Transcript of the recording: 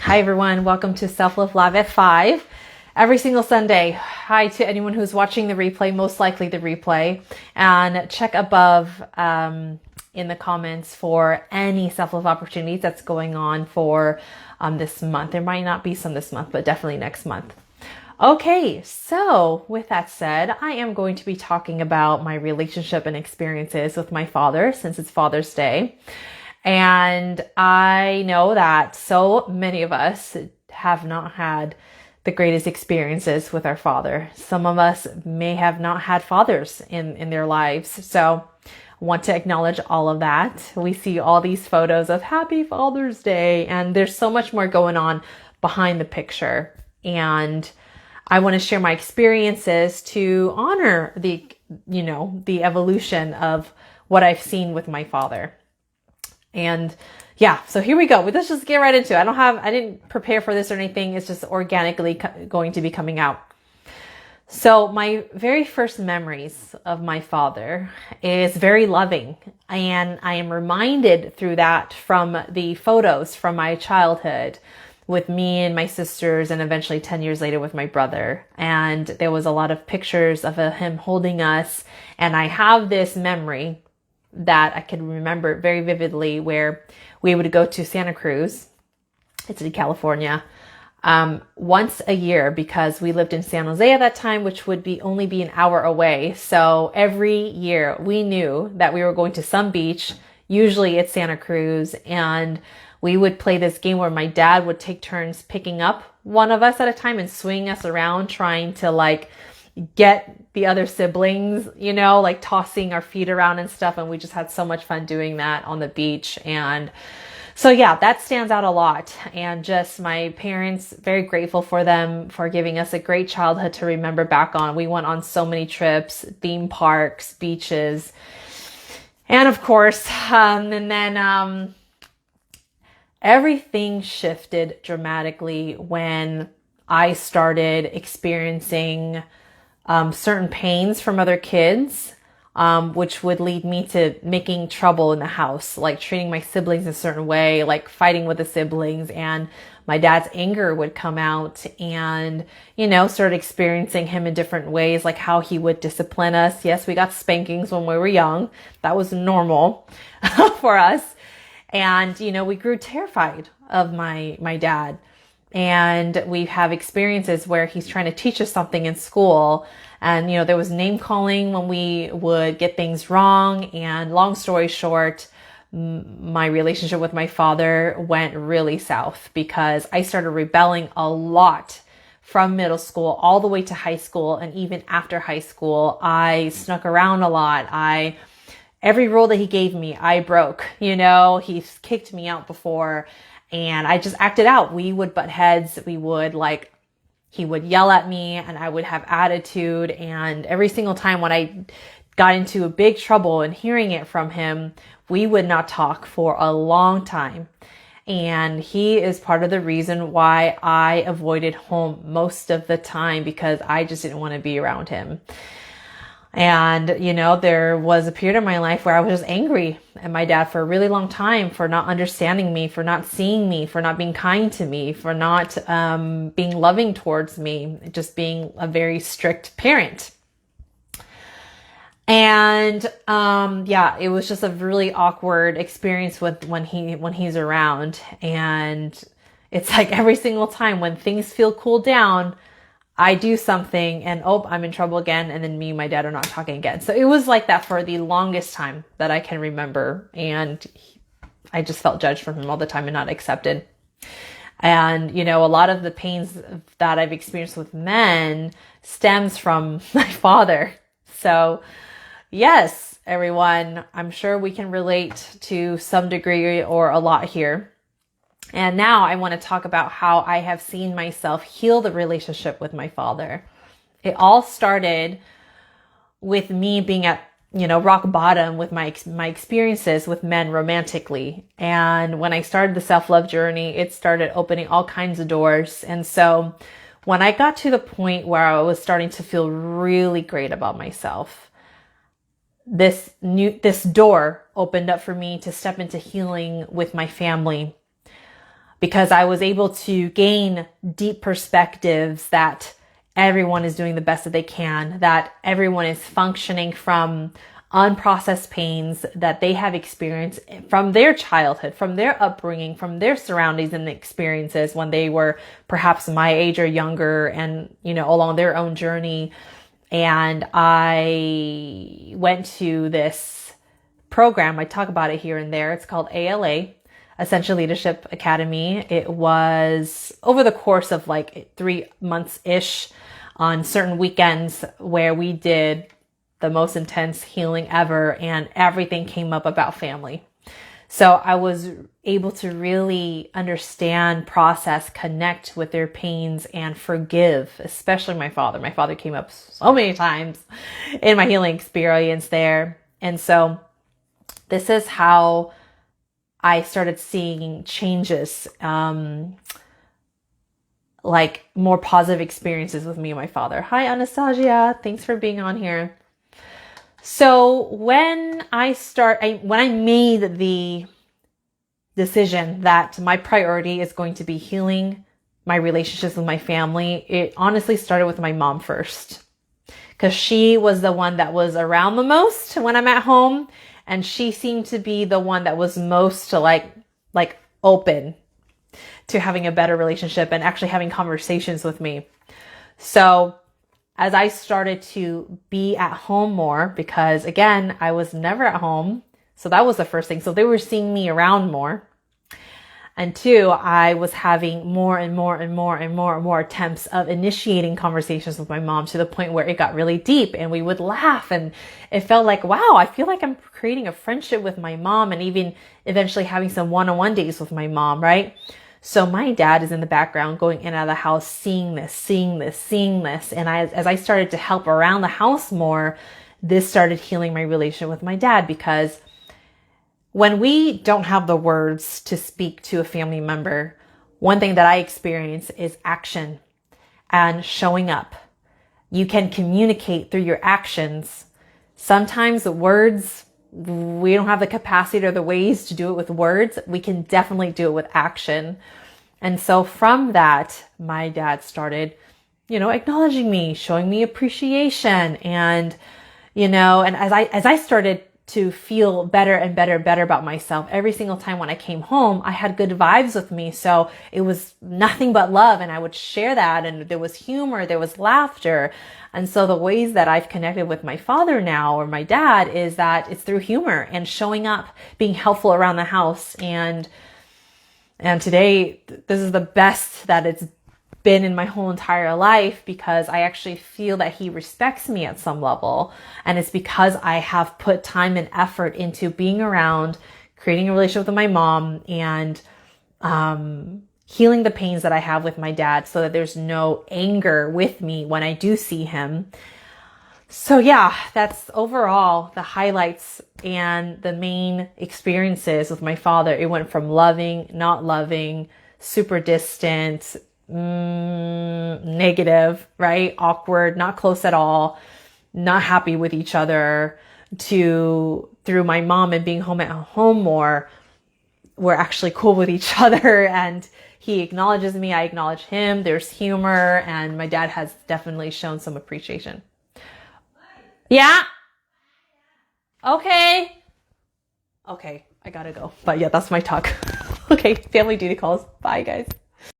Hi everyone, welcome to Self-Love Live at 5. Every single Sunday. Hi to anyone who's watching the replay, most likely the replay. And check above in the comments for any self-love opportunities that's going on for this month. There might not be some this month, but definitely next month. Okay, so with that said, I am going to be talking about my relationship and experiences with my father since it's Father's Day. And I know that so many of us have not had the greatest experiences with our father. Some of us may have not had fathers in their lives. So I want to acknowledge all of that. We see all these photos of Happy Father's Day, and there's so much more going on behind the picture. And I want to share my experiences to honor the evolution of what I've seen with my father. And yeah, so here we go. Let's just get right into it. I didn't prepare for this or anything. It's just organically going to be coming out. So my very first memories of my father is very loving. And I am reminded through that from the photos from my childhood with me and my sisters, and eventually 10 years later with my brother. And there was a lot of pictures of him holding us. And I have this memory that I can remember very vividly where we would go to Santa Cruz. It's in California. Once a year, because we lived in San Jose at that time, which would only be an hour away. So every year we knew that we were going to some beach, usually at Santa Cruz, and we would play this game where my dad would take turns picking up one of us at a time and swinging us around, trying to get the other siblings, tossing our feet around and stuff. And we just had so much fun doing that on the beach. And so, yeah, that stands out a lot. And just my parents, very grateful for them for giving us a great childhood to remember back on. We went on so many trips, theme parks, beaches, and of course, everything shifted dramatically when I started experiencing certain pains from other kids, which would lead me to making trouble in the house, like treating my siblings a certain way, like fighting with the siblings, and my dad's anger would come out, and, started experiencing him in different ways, like how he would discipline us. Yes, we got spankings when we were young. That was normal for us. And, we grew terrified of my dad. And we have experiences where he's trying to teach us something in school. And, there was name calling when we would get things wrong. And long story short, my relationship with my father went really south because I started rebelling a lot from middle school all the way to high school. And even after high school, I snuck around a lot. Every rule that he gave me, I broke. He's kicked me out before. And I just acted out. We would butt heads. He would yell at me and I would have attitude. And every single time when I got into a big trouble and hearing it from him, we would not talk for a long time. And he is part of the reason why I avoided home most of the time, because I just didn't want to be around him. And, there was a period of my life where I was just angry at my dad for a really long time for not understanding me, for not seeing me, for not being kind to me, for not being loving towards me, just being a very strict parent. And it was just a really awkward experience when he's around. And it's like every single time when things feel cooled down, I do something and, I'm in trouble again. And then me and my dad are not talking again. So it was like that for the longest time that I can remember. And I just felt judged from him all the time and not accepted. And, a lot of the pains that I've experienced with men stems from my father. So yes, everyone, I'm sure we can relate to some degree or a lot here. And now I want to talk about how I have seen myself heal the relationship with my father. It all started with me being at, rock bottom with my experiences with men romantically. And when I started the self-love journey, it started opening all kinds of doors. And so when I got to the point where I was starting to feel really great about myself, this door opened up for me to step into healing with my family. because I was able to gain deep perspectives that everyone is doing the best that they can, that everyone is functioning from unprocessed pains that they have experienced from their childhood, from their upbringing, from their surroundings and experiences when they were perhaps my age or younger and, along their own journey. And I went to this program. I talk about it here and there. It's called ALA, Essential Leadership Academy. It was over the course of like 3 months-ish on certain weekends where we did the most intense healing ever, and everything came up about family. So I was able to really understand, process, connect with their pains, and forgive, especially my father. My father came up so many times in my healing experience there. And so this is how I started seeing changes, like more positive experiences with me and my father. Hi, Anastasia. Thanks for being on here. So when I made the decision that my priority is going to be healing my relationships with my family, it honestly started with my mom first, because she was the one that was around the most when I'm at home. And she seemed to be the one that was most like open to having a better relationship and actually having conversations with me. So as I started to be at home more, because again, I was never at home. So that was the first thing. So they were seeing me around more. And 2, I was having more and more attempts of initiating conversations with my mom, to the point where it got really deep and we would laugh, and it felt like, wow, I feel like I'm creating a friendship with my mom, and even eventually having some one-on-one days with my mom, right? So my dad is in the background going in and out of the house, seeing this. And as I started to help around the house more, this started healing my relationship with my dad, because when we don't have the words to speak to a family member, one thing that I experience is action and showing up. You can communicate through your actions. Sometimes the words, we don't have the capacity or the ways to do it with words. We can definitely do it with action. And so from that, my dad started, acknowledging me, showing me appreciation. And, and as I started to feel better and better about myself, every single time when I came home, I had good vibes with me. So it was nothing but love. And I would share that. And there was humor, there was laughter. And so the ways that I've connected with my father now, or my dad, is that it's through humor and showing up, being helpful around the house. And today, this is the best that it's been in my whole entire life, because I actually feel that he respects me at some level. And it's because I have put time and effort into being around, creating a relationship with my mom, and healing the pains that I have with my dad, so that there's no anger with me when I do see him. So yeah, that's overall the highlights and the main experiences with my father. It went from loving, not loving, super distant, negative, right? Awkward, not close at all, not happy with each other, to through my mom and being home at home more, we're actually cool with each other, and he acknowledges me, I acknowledge him, there's humor, and my dad has definitely shown some appreciation. Yeah. Okay, I gotta go. But yeah, that's my talk. Okay, family duty calls. Bye, guys.